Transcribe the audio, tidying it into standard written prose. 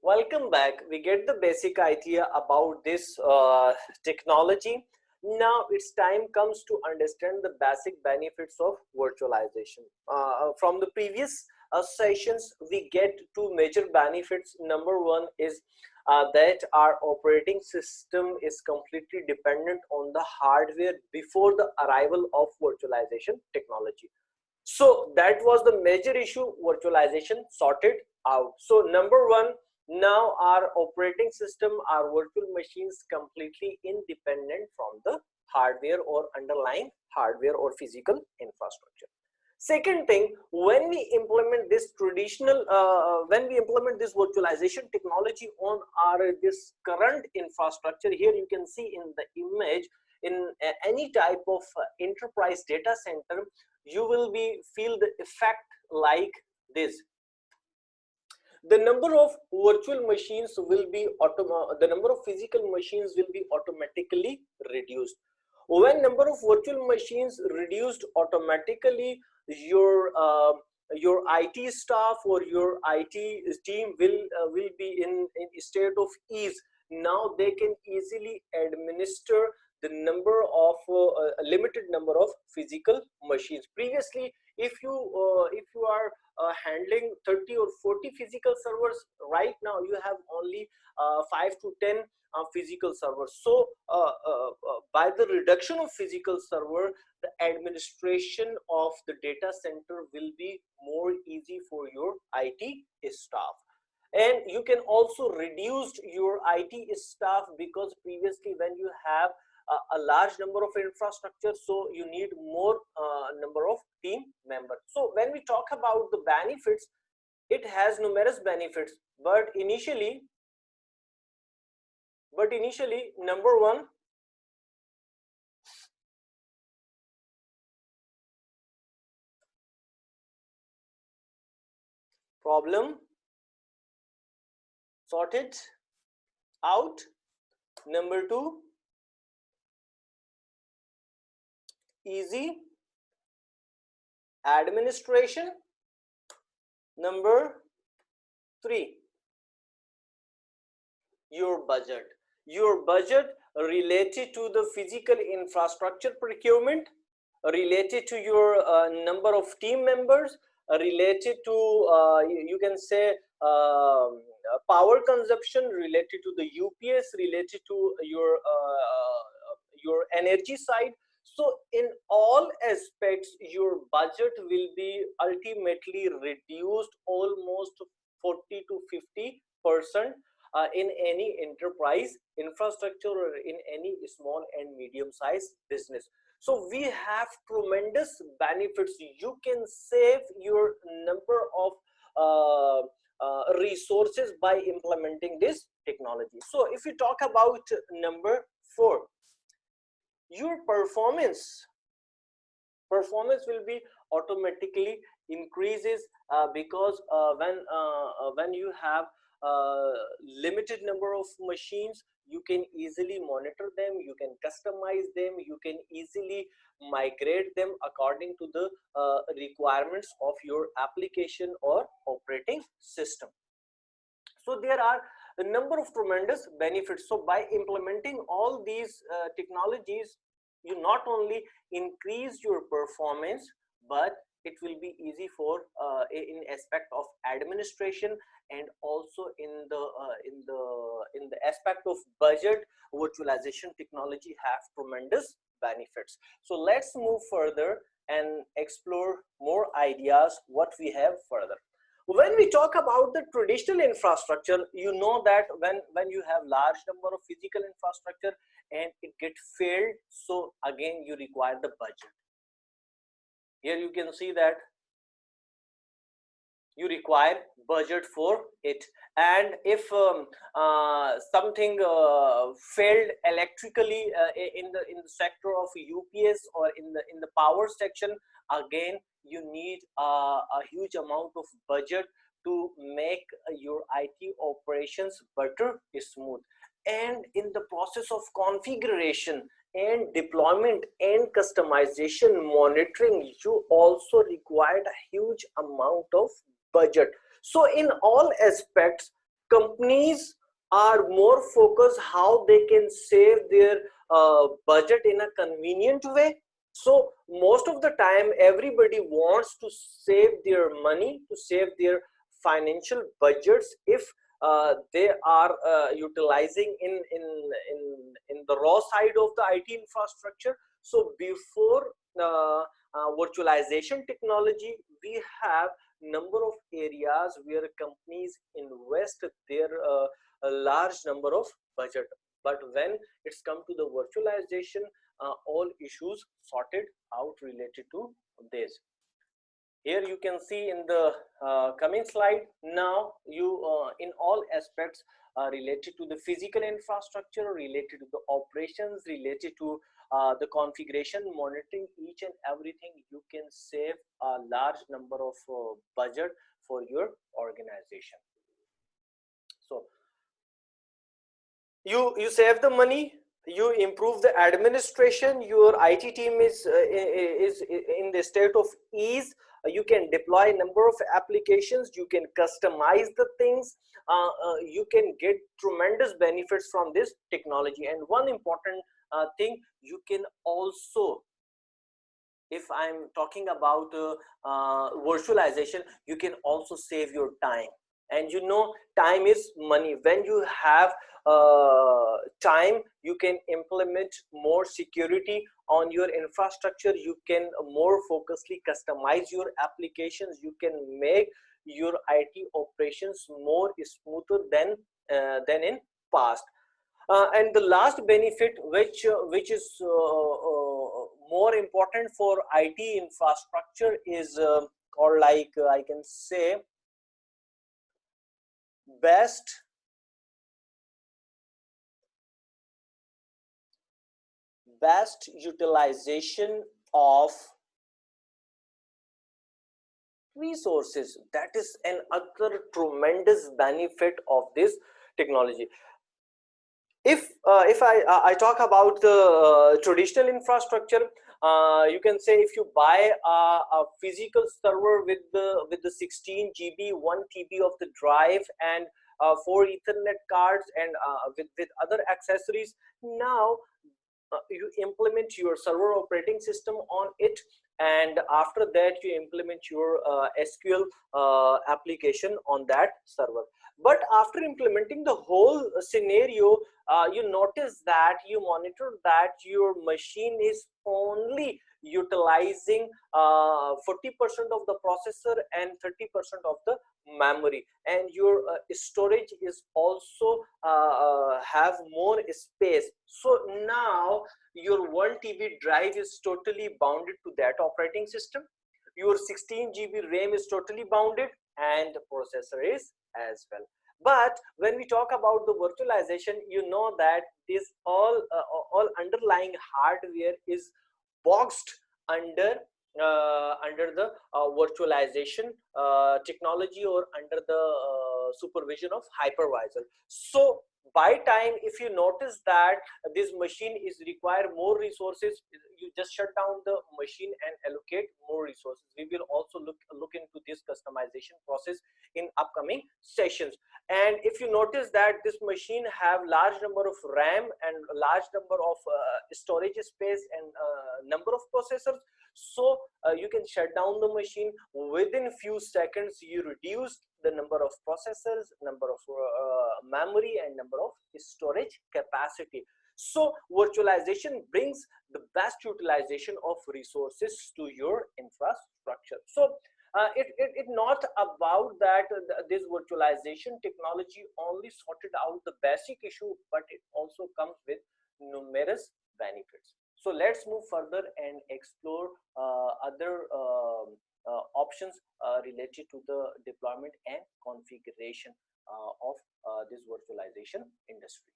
Welcome back. We get the basic idea about this technology. Now it's time comes to understand the basic benefits of virtualization. From the previous sessions, we get two major benefits. Number one is that our operating system is completely dependent on the hardware before the arrival of virtualization technology. So that was the major issue. Virtualization sorted out. So number one, now our operating system, our virtual machines completely independent from the hardware or underlying hardware or physical infrastructure. Second thing, when we implement this virtualization technology on our this current infrastructure, here you can see in the image, in any type of enterprise data center, you will be feel the effect like this. The number of virtual machines will be the number of physical machines will be automatically reduced. When number of virtual machines reduced automatically, your IT staff or your IT team will be in a state of ease. Now they can easily administer the number of a limited number of physical machines. Previously, if you are handling 30 or 40 physical servers, right now you have only 5 to 10 physical servers. So by the reduction of physical server, the administration of the data center will be more easy for your IT staff. And you can also reduce your IT staff, because previously when you have a large number of infrastructure, so you need more number of team members. So when we talk about the benefits, it has numerous benefits, but initially number one, problem sorted out. Number two, easy administration. Number three, your budget related to the physical infrastructure procurement, related to your number of team members, related to you can say power consumption, related to the UPS, related to your energy side. So in all aspects, your budget will be ultimately reduced almost 40 to 50% in any enterprise infrastructure or in any small and medium sized business. So we have tremendous benefits. You can save your number of resources by implementing this technology. So if you talk about number four, your performance will be automatically increases, because when you have limited number of machines, you can easily monitor them, you can customize them, you can easily migrate them according to the requirements of your application or operating system. So there are a number of tremendous benefits. So by implementing all these technologies, you not only increase your performance, but it will be easy for in aspect of administration, and also in the aspect of budget. Virtualization technology have tremendous benefits. So let's move further and explore more ideas what we have further. When we talk about the traditional infrastructure, you know that when you have large number of physical infrastructure and it get failed, so again you require the budget. Here you can see that you require budget for it. And if something failed electrically in the sector of UPS or in the power section, again you need a huge amount of budget to make your IT operations better, smooth. And in the process of configuration and deployment and customization monitoring, you also required a huge amount of budget. So in all aspects, companies are more focused how they can save their budget in a convenient way. So most of the time everybody wants to save their money, to save their financial budgets if they are utilizing in the raw side of the IT infrastructure. So before virtualization technology, we have number of areas where companies invest their a large number of budget. But when it's come to the virtualization, all issues sorted out related to this. Here you can see in the coming slide, now you in all aspects related to the physical infrastructure, related to the operations, related to the configuration, monitoring, each and everything, you can save a large number of budget for your organization. So you save the money, you improve the administration, your IT team is in the state of ease. You can deploy number of applications, you can customize the things, you can get tremendous benefits from this technology. And one important thing, you can also, if I'm talking about virtualization, you can also save your time. And you know, time is money. When you have time, you can implement more security on your infrastructure, you can more focusedly customize your applications, you can make your IT operations more smoother than in past. And the last benefit, which is more important for IT infrastructure, is or like I can say, best utilization of resources. That is another tremendous benefit of this technology. If I talk about the traditional infrastructure, you can say if you buy a physical server with the 16 GB, 1 TB of the drive, and 4 Ethernet cards, and with other accessories, now you implement your server operating system on it, and after that you implement your SQL application on that server. But after implementing the whole scenario, you notice that you monitor that your machine is only utilizing 40% of the processor and 30% of the memory, and your storage is also have more space. So now your 1 TB drive is totally bounded to that operating system, your 16 GB RAM is totally bounded, and the processor is as well. But when we talk about the virtualization, you know that this all underlying hardware is boxed under under the virtualization technology, or under the supervision of hypervisor. So by time, if you notice that this machine is require more resources, you just shut down the machine and allocate more resources. We will also look into this customization process in upcoming sessions. And if you notice that this machine have large number of RAM and large number of storage space and number of processors, so you can shut down the machine within few seconds. You reduce the number of processors, number of memory, and number of storage capacity. So virtualization brings the best utilization of resources to your infrastructure. So it not about that this virtualization technology only sorted out the basic issue, but it also comes with numerous benefits. So let's move further and explore other options related to the deployment and configuration of this virtualization industry.